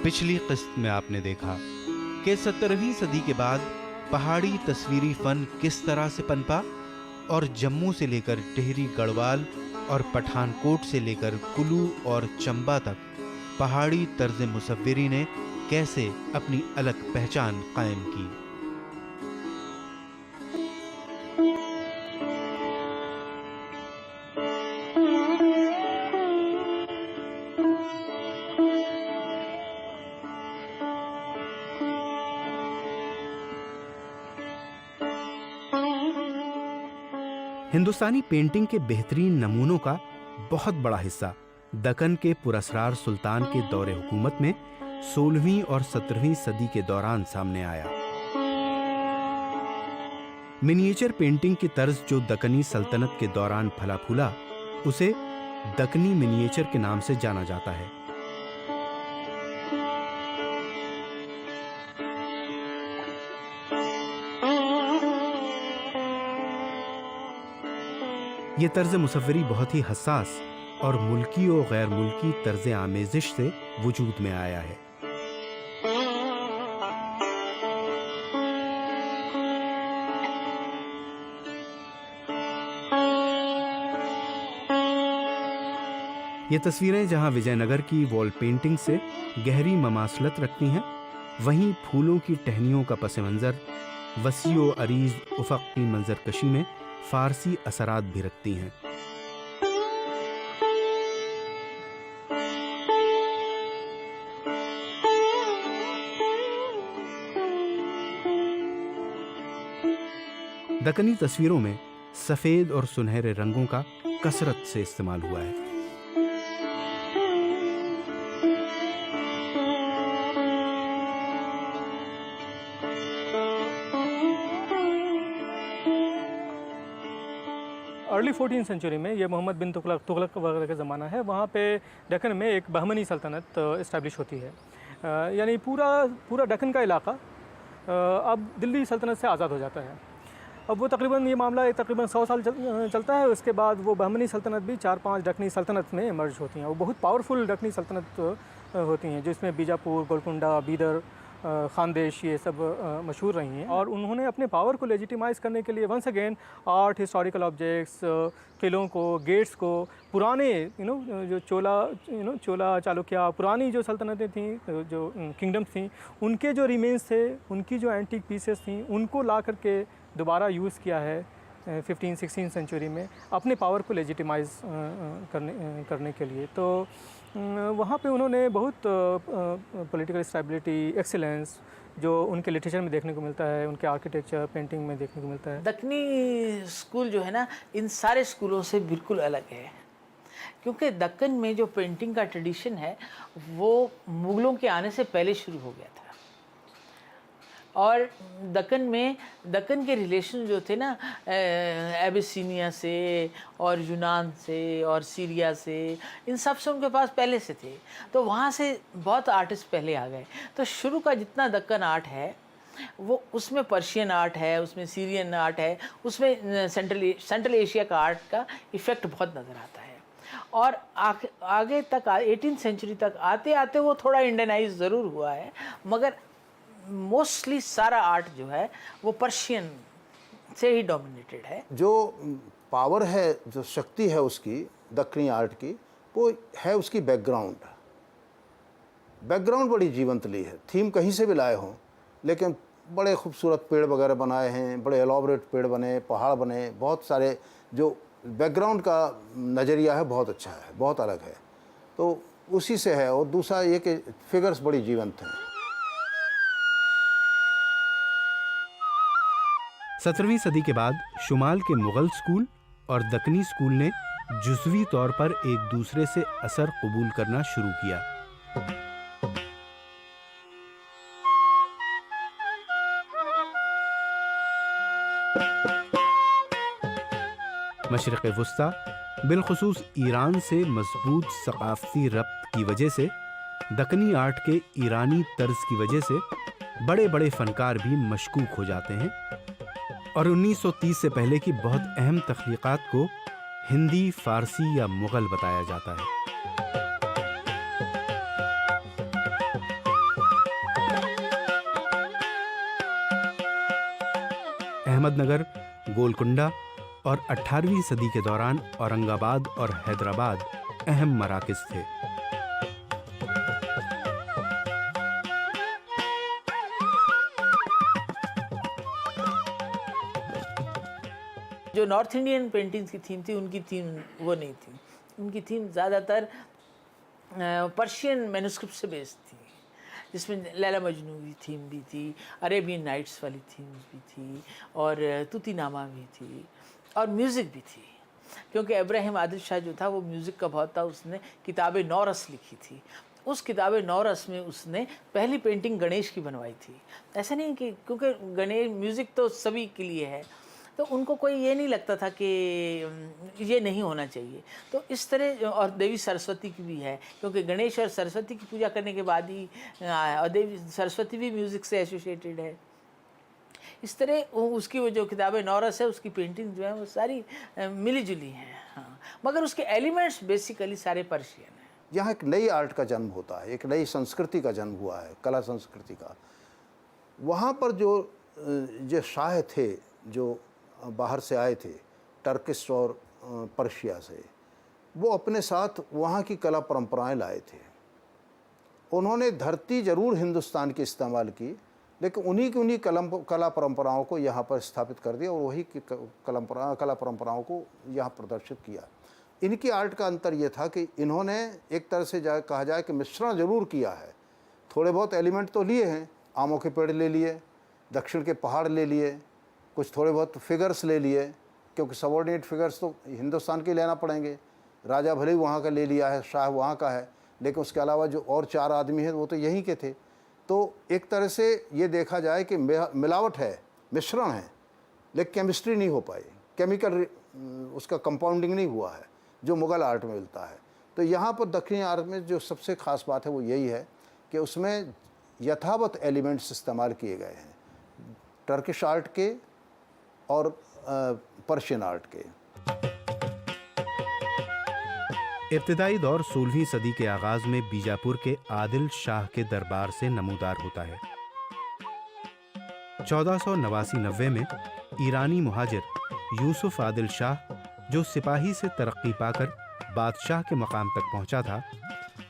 पिछली किस्त में आपने देखा कि 17वीं सदी के बाद पहाड़ी तस्वीरी फन किस तरह से पनपा और जम्मू से लेकर टिहरी गढ़वाल और पठानकोट से लेकर कुल्लू और चंबा तक पहाड़ी तर्ज मुसव्विरी ने कैसे अपनी अलग पहचान कायम की। हिंदुस्तानी पेंटिंग के बेहतरीन नमूनों का बहुत बड़ा हिस्सा दक्कन के पुरस्कार सुल्तान के दौरे हुकूमत में 16वीं और 17वीं सदी के दौरान सामने आया। मिनिएचर पेंटिंग की तर्ज जो दक्कनी सल्तनत के दौरान फला फूला, उसे दक्कनी मिनिएचर के नाम से जाना जाता है। ये तर्ज मुसव्वरी बहुत ही हसास और मुल्की और गैर मुल्की तर्ज आमेजिश से वजूद में आया है। ये तस्वीरें जहां विजयनगर की वॉल पेंटिंग से गहरी ममासलत रखती हैं, वहीं फूलों की टहनियों का पस मंजर वसीओ अरीज उफक की मंजरकशी में फारसी असरात भी रखती हैं। दक्कनी तस्वीरों में सफेद और सुनहरे रंगों का कसरत से इस्तेमाल हुआ है। अर्ली 14th सेंचुरी में ये मोहम्मद बिन तुगलक वगैरह का ज़माना है। वहाँ पे दक्कन में एक बहमनी सल्तनत इस्टेब्लिश होती है, यानी पूरा दक्कन का इलाका अब दिल्ली सल्तनत से आज़ाद हो जाता है। अब वो तकरीबन ये मामला तकरीबन 100 साल चलता है। उसके बाद वो बहमनी सल्तनत भी 4-5 दक्कनी सल्तनत में इमर्ज होती हैं। वो बहुत पावरफुल दक्कनी सल्तनत होती हैं, जिसमें बीजापुर, गोलकुंडा, बीदर, खानदेश ये सब मशहूर रही हैं। और उन्होंने अपने पावर को लेजिटिमाइज़ करने के लिए once again art, historical objects, किलों को, गेट्स को, पुराने जो चोला चालुक्य पुरानी जो सल्तनतें थीं, जो किंगडम्स थीं, उनके जो रिमेन्स थे, उनकी जो एंटीक पीसेस थीं, उनको ला करके दोबारा यूज़ किया है 15th-16th सेंचुरी में अपने पावर को लेजिटिमाइज़ करने के लिए। तो वहाँ पे उन्होंने बहुत पॉलिटिकल स्टेबिलिटी, एक्सीलेंस जो उनके लिटरेचर में देखने को मिलता है, उनके आर्किटेक्चर, पेंटिंग में देखने को मिलता है। दक्कनी स्कूल जो है ना, इन सारे स्कूलों से बिल्कुल अलग है, क्योंकि दक्कन में जो पेंटिंग का ट्रेडिशन है वो मुग़लों के आने से पहले शुरू हो गया था। और दक्कन के रिलेशन जो थे ना एबिसिनिया से और यूनान से और सीरिया से, इन सब से उनके पास पहले से थे। तो वहाँ से बहुत आर्टिस्ट पहले आ गए। तो शुरू का जितना दक्कन आर्ट है वो, उसमें पर्शियन आर्ट है, उसमें सीरियन आर्ट है, उसमें सेंट्रल एशिया का आर्ट का इफ़ेक्ट बहुत नज़र आता है। और आगे तक 18th सेंचुरी तक आते आते वो थोड़ा इंडियनाइज ज़रूर हुआ है, मगर मोस्टली सारा आर्ट जो है वो पर्शियन से ही डोमिनेटेड है। जो पावर है, जो शक्ति है उसकी दक्कनी आर्ट की, वो है उसकी बैकग्राउंड बड़ी जीवंत ली है। थीम कहीं से भी लाए हों, लेकिन बड़े खूबसूरत पेड़ वगैरह बनाए हैं, बड़े एलॉबरेट पेड़ बने, पहाड़ बने, बहुत सारे जो बैकग्राउंड का नज़रिया है बहुत अच्छा है, बहुत अलग है। तो उसी से है। और दूसरा ये कि फिगर्स बड़ी जीवंत हैं। 17वीं सदी के बाद शुमाल के मुगल स्कूल और दक्कनी स्कूल ने जुज़वी तौर पर एक दूसरे से असर कबूल करना शुरू किया। मशरिक़ वुस्ता बिलखुसूस ईरान से मजबूत सकाफ़ती रब्त की वजह से दक्कनी आर्ट के ईरानी तर्ज की वजह से बड़े बड़े फनकार भी मशकूक हो जाते हैं और 1930 से पहले की बहुत अहम तख्लीक़ात को हिंदी, फारसी या मुग़ल बताया जाता है। अहमदनगर, गोलकुंडा और 18वीं सदी के दौरान औरंगाबाद और हैदराबाद अहम मराकज़ थे। जो नॉर्थ इंडियन पेंटिंग्स की थीम थी, उनकी थीम वो नहीं थी। उनकी थीम ज़्यादातर पर्शियन मैन्युस्क्रिप्ट से बेस्ड थी, जिसमें लैला मजनू की थीम भी थी, अरेबियन नाइट्स वाली थीम्स भी थी, और तूतीनामा भी थी, और म्यूज़िक भी थी। क्योंकि इब्राहिम आदिल शाह जो था वो म्यूज़िक का बहुत था। उसने किताब नौरस लिखी थी। उस किताब नौरस में उसने पहली पेंटिंग गणेश की बनवाई थी। ऐसा नहीं कि क्योंकि गणेश म्यूज़िक तो सभी के लिए है, तो उनको कोई ये नहीं लगता था कि ये नहीं होना चाहिए। तो इस तरह, और देवी सरस्वती की भी है, क्योंकि गणेश और सरस्वती की पूजा करने के बाद ही और देवी सरस्वती भी म्यूज़िक से एसोसिएटेड है। इस तरह उसकी वो जो किताब नौरस है, उसकी पेंटिंग जो है वो सारी मिली जुली हैं। हाँ, मगर उसके एलिमेंट्स बेसिकली सारे पर्शियन हैं। यहाँ एक नई आर्ट का जन्म होता है, एक नई संस्कृति का जन्म हुआ है, कला संस्कृति का। वहाँ पर जो शाह थे, जो बाहर से आए थे, टर्किश और पर्शिया से, वो अपने साथ वहाँ की कला परंपराएं लाए थे। उन्होंने धरती जरूर हिंदुस्तान की इस्तेमाल की, लेकिन उन्हीं कला परंपराओं को यहाँ पर स्थापित कर दिया और वही की कला परंपराओं को यहाँ प्रदर्शित किया। इनकी आर्ट का अंतर ये था कि इन्होंने एक तरह से कहा जाए कि मिश्रण जरूर किया है। थोड़े बहुत एलिमेंट तो लिए हैं, आमों के पेड़ ले लिए, दक्षिण के पहाड़ ले लिए, कुछ थोड़े बहुत फिगर्स ले लिए, क्योंकि सबॉर्डिनेट फिगर्स तो हिंदुस्तान के लेना पड़ेंगे। राजा भले ही वहाँ का ले लिया है, शाह वहाँ का है, लेकिन उसके अलावा जो और 4 आदमी हैं वो तो यहीं के थे। तो एक तरह से ये देखा जाए कि मिलावट है, मिश्रण है, लेकिन केमिस्ट्री नहीं हो पाई, केमिकल उसका कंपाउंडिंग नहीं हुआ है जो मुग़ल आर्ट में मिलता है। तो यहाँ पर दक्षिणी आर्ट में जो सबसे ख़ास बात है वो यही है कि उसमें यथावत एलिमेंट्स इस्तेमाल किए गए हैं, टर्किश आर्ट के और पर्शियन आर्ट के। इब्तिदाई दौर 16वीं सदी के आगाज में बीजापुर के आदिल शाह के दरबार से नमूदार होता है। 1489-90 में ईरानी मुहाजिर यूसुफ आदिल शाह, जो सिपाही से तरक्की पाकर बादशाह के मकाम तक पहुंचा था,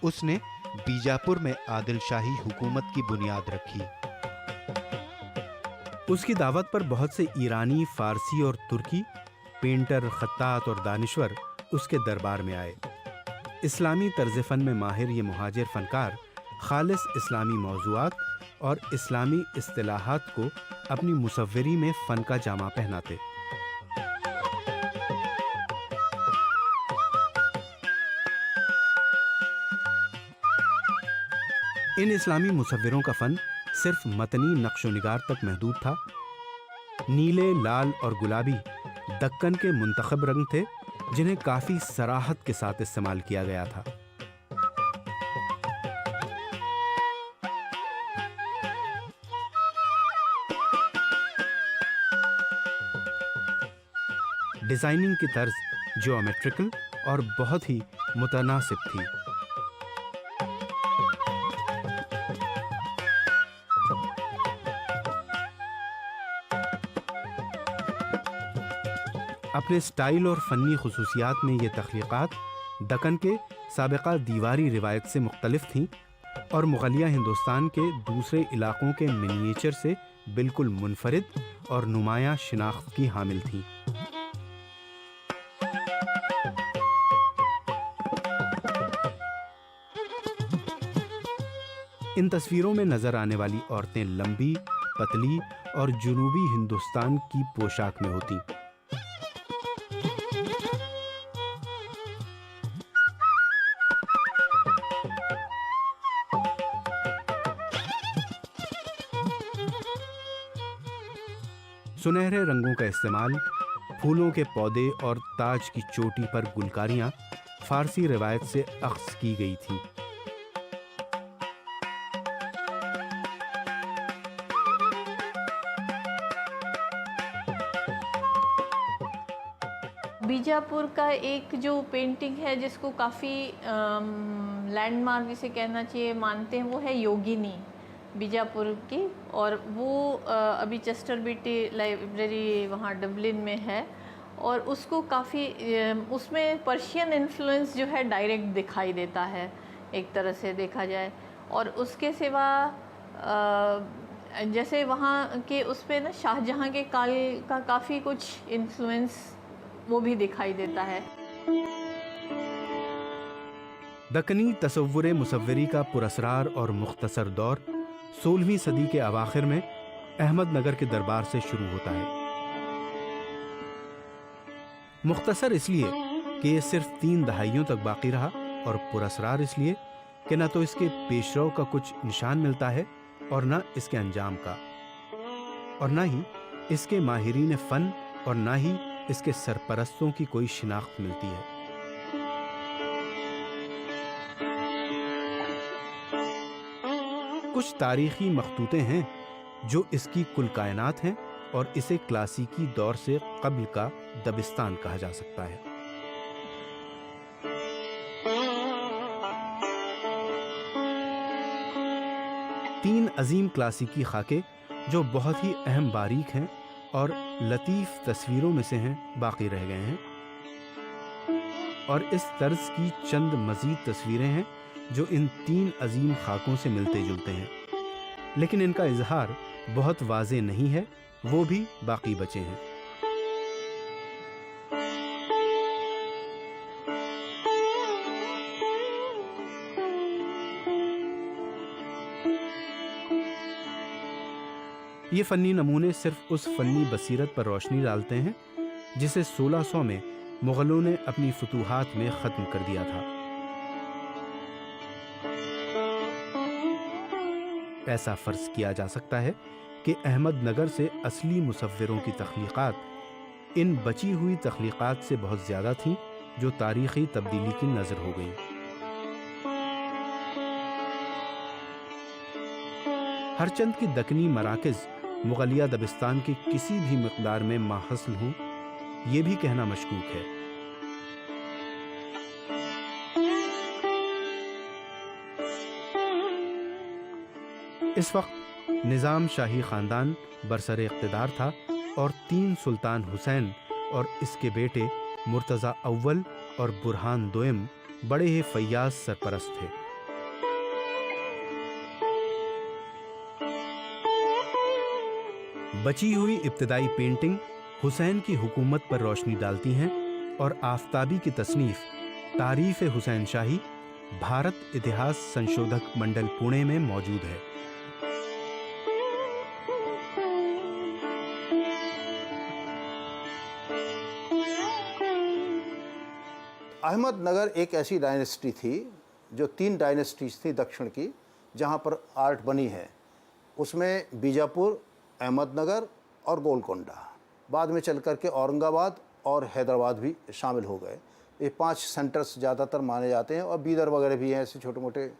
उसने बीजापुर में आदिल शाही हुकूमत की बुनियाद रखी। उसकी दावत पर बहुत से ईरानी, फारसी और तुर्की पेंटर, खत्तात और दानिश्वर उसके दरबार में आए। इस्लामी तर्ज फ़न में माहिर ये मुहाजिर फ़नकार खालिस इस्लामी मौज़ूआत और इस्लामी इस्तिलाहात को अपनी मुसव्वरी में फ़न का जामा पहनाते। इन इस्लामी मुसव्विरों का फ़न सिर्फ मतनी नक्शो निगार तक महदूद था। नीले, लाल और गुलाबी दक्कन के मुंतखब रंग थे, जिन्हें काफ़ी सराहत के साथ इस्तेमाल किया गया था। डिज़ाइनिंग की तर्ज ज्योमेट्रिकल और बहुत ही मुतनासिब थी। अपने स्टाइल और फ़नी खुसूसियात में ये तख्लीक़ात दक्कन के साबिक़ा दीवारी रिवायत से मुख्तलिफ थीं और मुग़लिया हिंदुस्तान के दूसरे इलाक़ों के मिनिएचर से बिल्कुल मुनफरिद और नुमायाँ शिनाख्त की हामिल थीं। इन तस्वीरों में नज़र आने वाली औरतें लंबी, पतली और जुनूबी हिंदुस्तान की पोशाक में होती। सुनहरे रंगों का इस्तेमाल, फूलों के पौधे और ताज की चोटी पर गुलकारियां फारसी रिवायत से अख्ज़ की गई थीं। बीजापुर का एक जो पेंटिंग है जिसको काफ़ी लैंडमार्क जिसे कहना चाहिए मानते हैं, वो है योगिनी। बीजापुर की, और वो अभी चेस्टर बीटी लाइब्रेरी वहाँ डबलिन में है, और उसको काफ़ी उसमें पर्शियन इन्फ्लुएंस जो है डायरेक्ट दिखाई देता है एक तरह से देखा जाए। और उसके सिवा जैसे वहाँ के उस पे ना शाहजहाँ के काल का काफ़ी कुछ इन्फ्लुएंस वो भी दिखाई देता है। दक्कनी तसव्वुर मुसव्वरी का पुरअसरार और मुख्तसर दौर 16वीं सदी के अवाखिर में अहमदनगर के दरबार से शुरू होता है। मुख्तसर इसलिए कि ये सिर्फ 3 दहाइयों तक बाकी रहा, और पुरअसरार इसलिए कि न तो इसके पेशरव का कुछ निशान मिलता है और न इसके अंजाम का, और न ही इसके माहिरीन फ़न और न ही इसके सरपरस्तों की कोई शिनाख्त मिलती है। कुछ तारीखी मखतूते हैं जो इसकी कुल कायनात हैं, और इसे क्लासिकी दौर से कब्ल का दबिस्तान कहा जा सकता है। तीन अजीम क्लासिकी खाके जो बहुत ही अहम बारीक हैं और लतीफ़ तस्वीरों में से हैं, बाकी रह गए हैं, और इस तर्ज की चंद मज़ीद तस्वीरें हैं जो इन 3 अजीम खाकों से मिलते जुलते हैं, लेकिन इनका इजहार बहुत वाज़े नहीं है, वो भी बाकी बचे हैं। ये फ़न्नी नमूने सिर्फ उस फ़न्नी बसीरत पर रोशनी डालते हैं जिसे 1600 में मुग़लों ने अपनी फतूहात में ख़त्म कर दिया था। ऐसा फ़र्ज़ किया जा सकता है कि अहमदनगर से असली मुसव्विरों की तख्लीक़ात इन बची हुई तख्लीक़ात से बहुत ज़्यादा थीं जो तारीख़ी तब्दीली की नज़र हो गई। हरचंद की दक्कनी मराकिज़ मुग़लिया दबिस्तान के किसी भी मिक़दार में माहसल हों, ये भी कहना मशकूक है। इस वक्त निज़ाम शाही ख़ानदान बरसर इक़्तिदार था, और 3 सुल्तान हुसैन और इसके बेटे मुर्तज़ा अव्वल और बुरहान दोयम बड़े ही फ़य्याज़ सरपरस्त थे। बची हुई इब्तिदाई पेंटिंग हुसैन की हुकूमत पर रोशनी डालती हैं, और आफ़ताबी की तसनीफ़ तारीफ़ हुसैन शाही भारत इतिहास संशोधक मंडल पुणे में मौजूद है। अहमदनगर एक ऐसी डायनेस्टी थी जो 3 डायनेस्टीज थी दक्षिण की जहाँ पर आर्ट बनी है। उसमें बीजापुर, अहमदनगर और गोलकोंडा, बाद में चल कर के औरंगाबाद और हैदराबाद भी शामिल हो गए। ये 5 सेंटर्स ज़्यादातर माने जाते हैं, और बीदर वगैरह भी हैं, ऐसे छोटे मोटे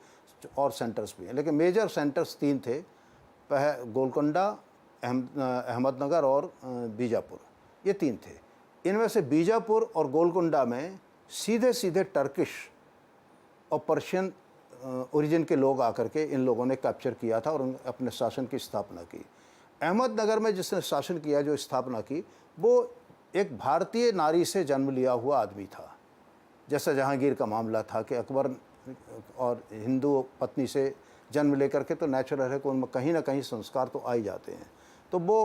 और सेंटर्स भी हैं, लेकिन मेजर सेंटर्स 3 थे, गोलकोंडा, अहमदनगर और बीजापुर, ये 3 थे। इनमें से बीजापुर और गोलकोंडा में सीधे सीधे टर्किश और पर्शियन ओरिजिन के लोग आकर के इन लोगों ने कैप्चर किया था और अपने शासन की स्थापना की। अहमदनगर में जिसने शासन किया, जो स्थापना की, वो एक भारतीय नारी से जन्म लिया हुआ आदमी था। जैसा जहांगीर का मामला था कि अकबर और हिंदू पत्नी से जन्म लेकर के तो नेचुरल है कि उनमें कहीं ना कहीं संस्कार तो आ ही जाते हैं। तो वो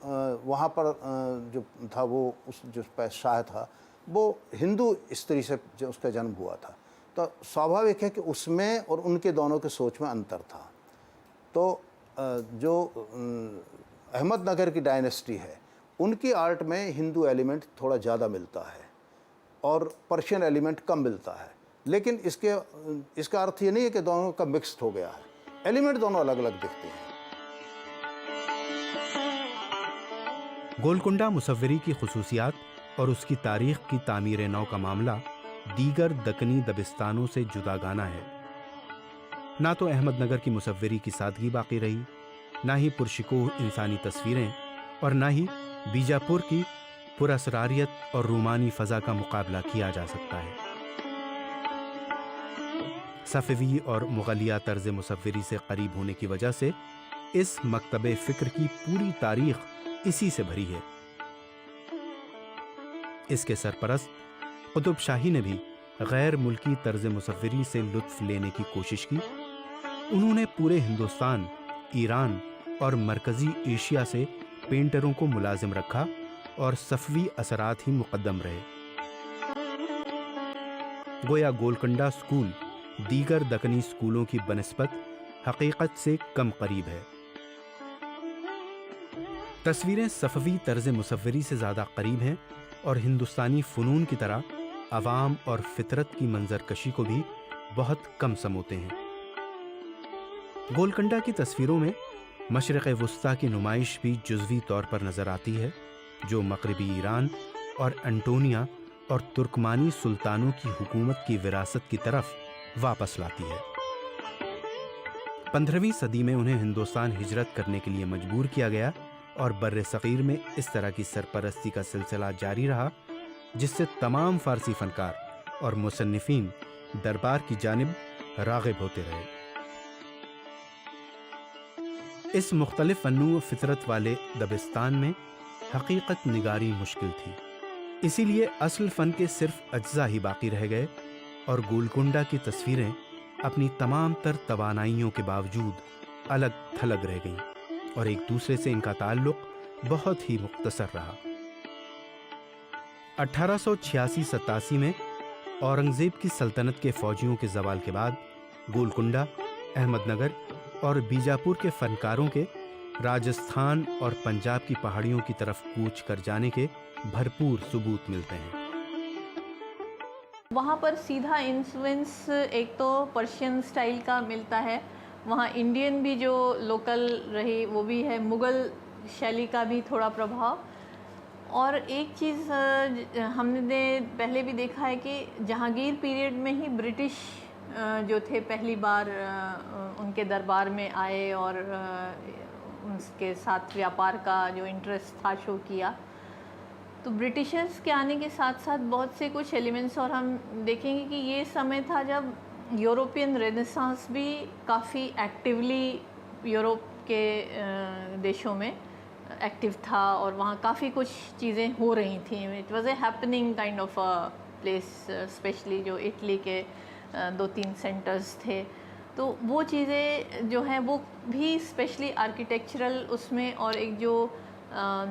वहाँ पर जो था, वो उस जो शाह था, वो हिंदू स्त्री से जो उसका जन्म हुआ था, तो स्वाभाविक है कि उसमें और उनके दोनों के सोच में अंतर था। तो जो अहमदनगर की डायनेस्टी है, उनकी आर्ट में हिंदू एलिमेंट थोड़ा ज़्यादा मिलता है और पर्शियन एलिमेंट कम मिलता है, लेकिन इसका अर्थ ये नहीं है कि दोनों का मिक्स्ड हो गया है, एलिमेंट दोनों अलग अलग दिखते हैं। गोलकुंडा मुसव्वरी की खुसूसियात और उसकी तारीख की तामीर नौ का मामला दीगर दक्कनी दबिस्तानों से जुदागाना है। ना तो अहमदनगर की मुसव्वरी की सादगी बाकी रही, ना ही पुरशिकोह इंसानी तस्वीरें, और ना ही बीजापुर की पुरअसरारियत और रूमानी फ़ज़ा का मुकाबला किया जा सकता है। सफ़वी और मुग़लिया तर्ज़ मुसव्वरी से करीब होने की वजह से इस मकतबे फिक्र की पूरी तारीख इसी से भरी है। इसके सरपरस्त कुतुब शाही ने भी गैर मुल्की तर्ज मुसव्विरी से लुत्फ लेने की कोशिश की। उन्होंने पूरे हिंदुस्तान, ईरान और मरकजी एशिया से पेंटरों को मुलाजिम रखा और सफवी असरात ही मुकद्दम रहे। गोया गोलकुंडा स्कूल दीगर दक्कनी स्कूलों की बनिस्बत हकीकत से कम करीब है। तस्वीरें सफवी तर्ज मुसव्विरी से ज़्यादा करीब हैं और हिंदुस्तानी फ़नून की तरह अवाम और फितरत की मंजरकशी को भी बहुत कम समोते हैं। गोलकुंडा की तस्वीरों में मशरिक़ वुस्ता की नुमाइश भी जुज़वी तौर पर नज़र आती है, जो मगरबी ईरान और अंटोनिया और तुर्कमानी सुल्तानों की हुकूमत की विरासत की तरफ वापस लाती है। 15वीं सदी में उन्हें हिंदुस्तान हिजरत करने के लिए मजबूर किया गया और बर्रे सग़ीर में इस तरह की सरपरस्ती का सिलसिला जारी रहा, जिससे तमाम फ़ारसी फ़नकार और मुसन्निफ़ीन दरबार की जानिब राग़िब होते रहे। इस मुख्तलिफ फ़न्नू फितरत वाले दबिस्तान में हकीकत निगारी मुश्किल थी, इसीलिए असल फ़न के सिर्फ अज्जा ही बाकी रह गए और गोलकुंडा की तस्वीरें अपनी तमाम तर तवानाइयों के बावजूद अलग थलग रह गईं और एक दूसरे से इनका ताल्लुक बहुत ही मुख्तसर रहा। 1886-87 में औरंगज़ेब की सल्तनत के फ़ौजियों के ज़वाल के बाद गोलकुंडा, अहमदनगर और बीजापुर के फ़नकारों के राजस्थान और पंजाब की पहाड़ियों की तरफ कूच कर जाने के भरपूर सबूत मिलते हैं। वहाँ पर सीधा इन्फ्लुएंस एक तो पर्शियन स्टाइल का मिलता है, वहाँ इंडियन भी जो लोकल रही वो भी है, मुग़ल शैली का भी थोड़ा प्रभाव। और एक चीज़ हमने पहले भी देखा है कि जहांगीर पीरियड में ही ब्रिटिश जो थे पहली बार उनके दरबार में आए और उनके साथ व्यापार का जो इंटरेस्ट था शो किया। तो ब्रिटिशर्स के आने के साथ साथ बहुत से कुछ एलिमेंट्स, और हम देखेंगे कि ये समय था जब यूरोपियन रेनेसांस भी काफ़ी एक्टिवली यूरोप के देशों में एक्टिव था और वहाँ काफ़ी कुछ चीज़ें हो रही थी। It was a happening kind of a place, specially जो इटली के 2-3 सेंटर्स थे। तो वो चीज़ें जो हैं वो भी स्पेशली आर्किटेक्चरल उसमें, और एक जो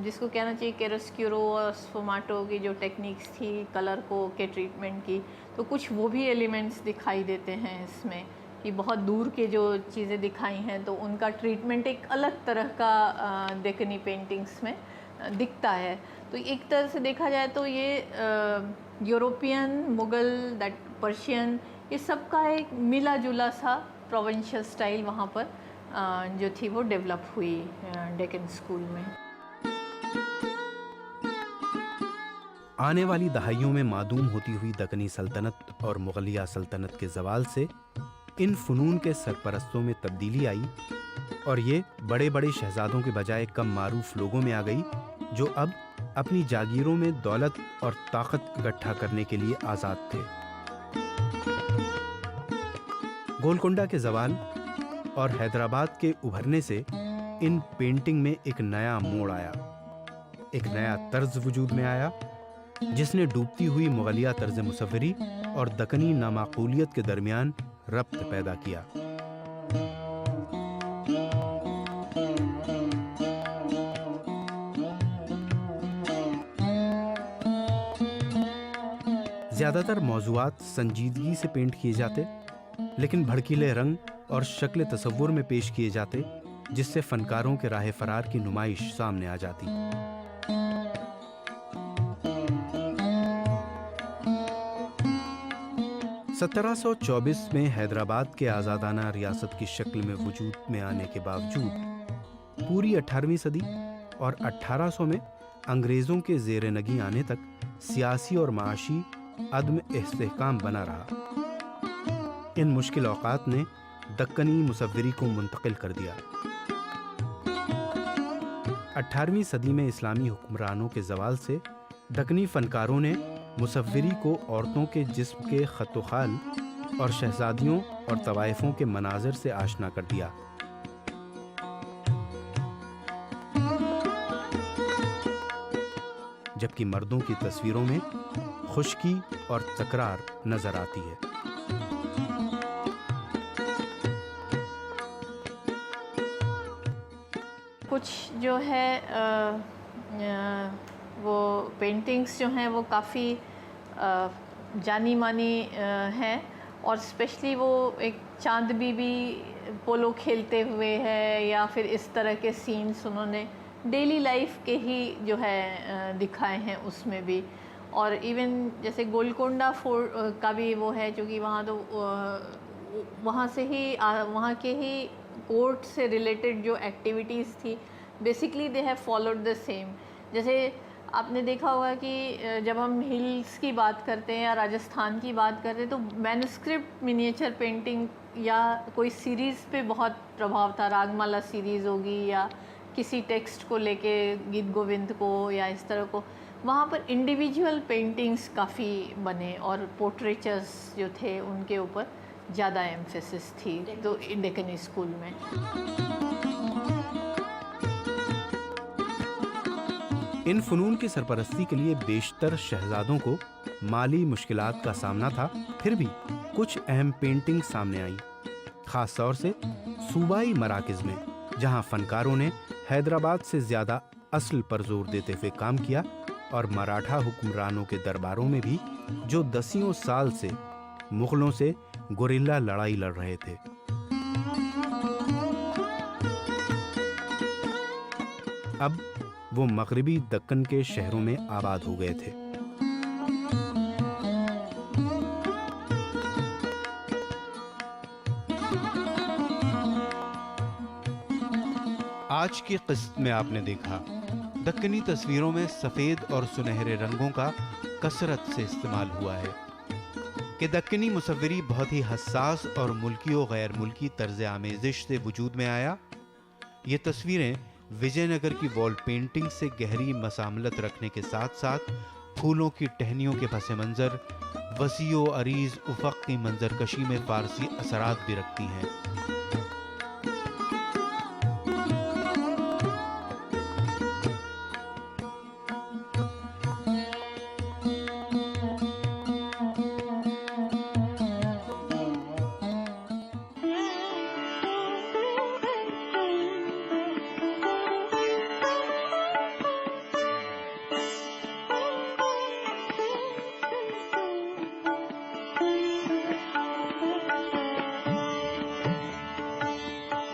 जिसको कहना चाहिए कैरोस्क्यूरो और स्फुमाटो की जो टेक्निक्स थी कलर को के ट्रीटमेंट की, तो कुछ वो भी एलिमेंट्स दिखाई देते हैं इसमें कि बहुत दूर के जो चीज़ें दिखाई हैं तो उनका ट्रीटमेंट एक अलग तरह का दक्कनी पेंटिंग्स में दिखता है। तो एक तरह से देखा जाए तो ये यूरोपियन, मुग़ल, दैट पर्शियन, ये सब का एक मिला जुला सा प्रोविंशियल स्टाइल वहाँ पर जो थी वो डेवलप हुई डेक्कन स्कूल में। आने वाली दहाइयों में मादूम होती हुई दक्कनी सल्तनत और मुग़लिया सल्तनत के ज़वाल से इन फ़नून के सरपरस्तों में तब्दीली आई और ये बड़े बड़े शहज़ादों के बजाय कम मारूफ लोगों में आ गई, जो अब अपनी जागीरों में दौलत और ताकत इकट्ठा करने के लिए आज़ाद थे। गोलकुंडा के ज़वाल और हैदराबाद के उभरने से इन पेंटिंग में एक नया मोड़ आया, एक नया तर्ज वजूद में आया, जिसने डूबती हुई मुग़लिया तर्ज मुसव्विरी और दक्कनी नामाकूलियत के दरमियान रब्त पैदा किया। ज़्यादातर मौज़ूआत संजीदगी से पेंट किए जाते, लेकिन भड़कीले रंग और शक्ल तसव्वुर में पेश किए जाते, जिससे फ़नकारों के राह फरार की नुमाइश सामने आ जाती। 1724 में हैदराबाद के आज़ादाना रियासत की शक्ल में वजूद में आने के बावजूद पूरी 18वीं सदी और 1800 में अंग्रेज़ों के ज़ेर नगी आने तक सियासी और माशी अदम इस्तेहकाम बना रहा। इन मुश्किल औक़ात ने दक्कनी मुसव्विरी को मुंतकिल कर दिया। 18वीं सदी में इस्लामी हुक्मरानों के ज़वाल से दक्कनी फ़नकारों ने मुसव्विरी को औरतों के जिस्म के ख़त-ओ-ख़ाल और शहज़ादियों और तवाइफ़ों के मनाज़र से आशना कर दिया। जबकि मर्दों की तस्वीरों में खुश्की और तकरार नजर आती है। कुछ जो है वो पेंटिंग्स जो हैं वो काफ़ी जानी मानी हैं, और स्पेशली वो एक चांद बीबी पोलो खेलते हुए है, या फिर इस तरह के सीन्स उन्होंने डेली लाइफ के ही जो है दिखाए हैं उसमें भी। और इवन जैसे गोलकोंडा फोर्ट का भी वो है, क्योंकि वहाँ तो वहाँ से ही वहाँ के ही कोर्ट से रिलेटेड जो एक्टिविटीज़ थी basically they have followed the same. जैसे आपने देखा होगा कि जब हम हिल्स की बात करते हैं या राजस्थान की बात करते हैं तो मैन्युस्क्रिप्ट मिनिएचर पेंटिंग या कोई सीरीज़ पे बहुत प्रभाव था। रागमाला सीरीज़ होगी या किसी टेक्स्ट को लेके गीत गोविंद को या इस तरह को, वहाँ पर इंडिविजुअल पेंटिंग्स काफ़ी बने और पोर्ट्रेचर्स जो थे उनके ऊपर ज़्यादा एम्फेसिस थी तो डेक्कन स्कूल में। इन फनून की सरपरस्ती के लिए बेशतर शहजादों को माली मुश्किलात का सामना था, फिर भी कुछ अहम पेंटिंग सामने आई, खास तौर से सूबाई मराकज़ में, जहां फनकारों ने हैदराबाद से ज्यादा असल पर जोर देते हुए काम किया, और मराठा हुक्मरानों के दरबारों में भी जो दसियों साल से मुगलों से गुरिल्ला लड़ाई लड़ रहे थे। अब वो मगरिबी दक्कन के शहरों में आबाद हो गए थे। आज की किस्त में आपने देखा दक्कनी तस्वीरों में सफेद और सुनहरे रंगों का कसरत से इस्तेमाल हुआ है कि दक्कनी मुसव्विरी बहुत ही हसास और मुल्की और गैर मुल्की तर्ज आमेजिश से वजूद में आया। ये तस्वीरें विजयनगर की वॉल पेंटिंग से गहरी मसामलत रखने के साथ साथ फूलों की टहनियों के पसे मंजर, वसीओ अरीज उफक की मंजरकशी में फारसी असरात भी रखती हैं।